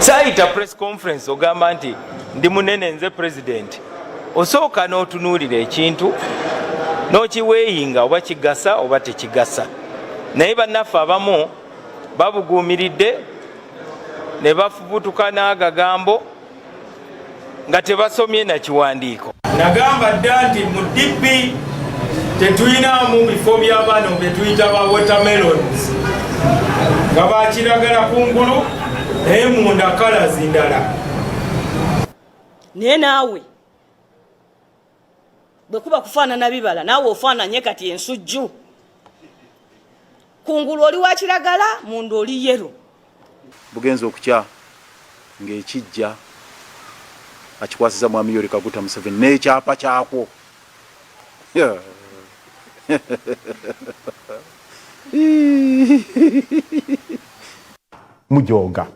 Saita press conference ogamba nti ndi munene nze president. Osooka n'otunuulira ekintu n'okiweeyinga oba kigasa oba tekigasa. Naye bannaffe abamu babuguumiridde ne bafubutuka n'agagambo nga tebasomye na kiwandiiko. Nagamba dda nti mu DP tetuyinaamu bifo by'abaana bye tuyita ba watermelons nga bakiragala kungulu naye munda kalazi ndala. Naye naawe bwe kuba kufaanana bibala naawe ofaananye kati ensujju. Kungulu oli wa kiragala, munda oli yero. Bugenza okukya ng'ekijja akikwasiza mwami Yoweri Kaguta Museveni n'ekyapa kyakwo. Mujoga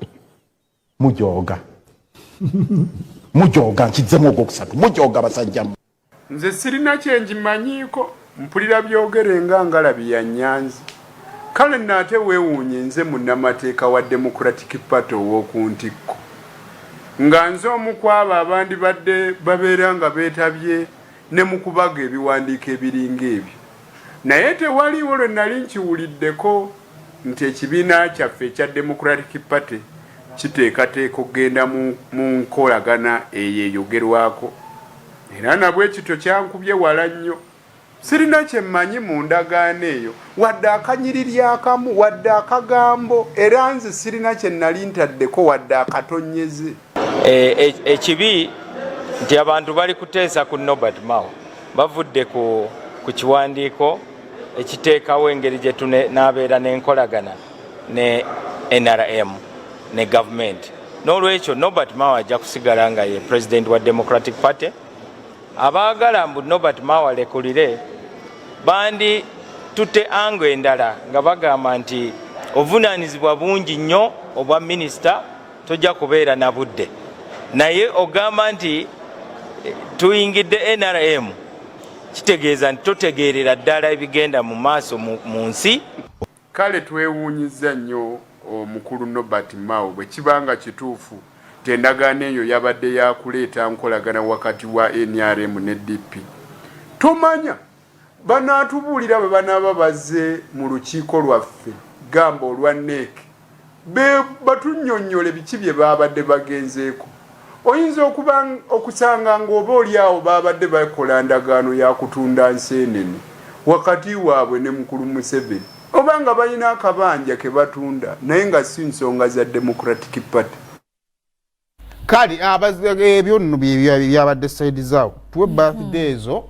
nkizzemu ogwokusatu mujoga basajjamu. Nze sirina kyenjimanyiiko, mpulira byogerenga ngalabi ya Nyanzi. Kale nate weewuunye nze munnamateeka wa Democratic Party ow'okuntikko nga nze omu kwabo abandi badde babeera nga beetabye ne mu kubaga ebiwandiiko ebiringa ebyo. Naye tewaliiwo lwe nali nkiwuliddeko nti ekibiina kyaffe ekya Democratic Party kiteekateeka okugenda mu nkolagana eyo eyogerwako. Era nabwe ekito kyankubye wala nnyo. Sirina kyemmanyi mu ndagaano eyo wadde akanyiriri akamu wadde akagambo, era nze sirina kye nali ntaddeko wadde akatonnyeze. Ekibi nti abantu bali kuteesa ku Norbert Mao bavudde ku kiwandiiko ekiteekawo engeri gye tunaabeera n'enkolagana ne NRM ne gavumenti. N'olwekyo Norbert Mao ajja kusigala nga ye president wa Democratic Party. Abaagala mbu Norbert Mao alekulire bandi tutte ango endala nga bagamba nti ovunaanizibwa bungi nnyo obwa minisita tojja kubeera na budde. Naye ogamba nti tuyingidde NRM kitegeeza nti totegeerera ddala ebigenda mu maaso mu nsi. Kale twewuunyizza nnyo omukulu Norbert Mao bwe kibanga kituufu endagaano eyo yabadde yakuleeta nkolagana wakati wa NRM ne DP. Tomanya banaatubuulira bwe banaaba bazze mu lukiiko lwaffe gamba olwa NEC batunnyonnyole biki bye baabadde bagenzeeko. Oyinza okusanga ng'oba oli awo baabadde bakola ndagaano ya kutunda nseenene wakati waabwe ne mukulu Museveni, oba nga balina akabanja ke batunda naye nga si nsonga za Democratic Party. Kali ebyo nno byabadde side zaawo tuwe birthday ezo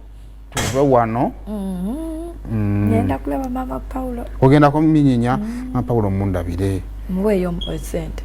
tuve wano. Ngenda kulaba mama Paulo. Ogenda kuminyinya mama Paulo mundabire Mweyo sente.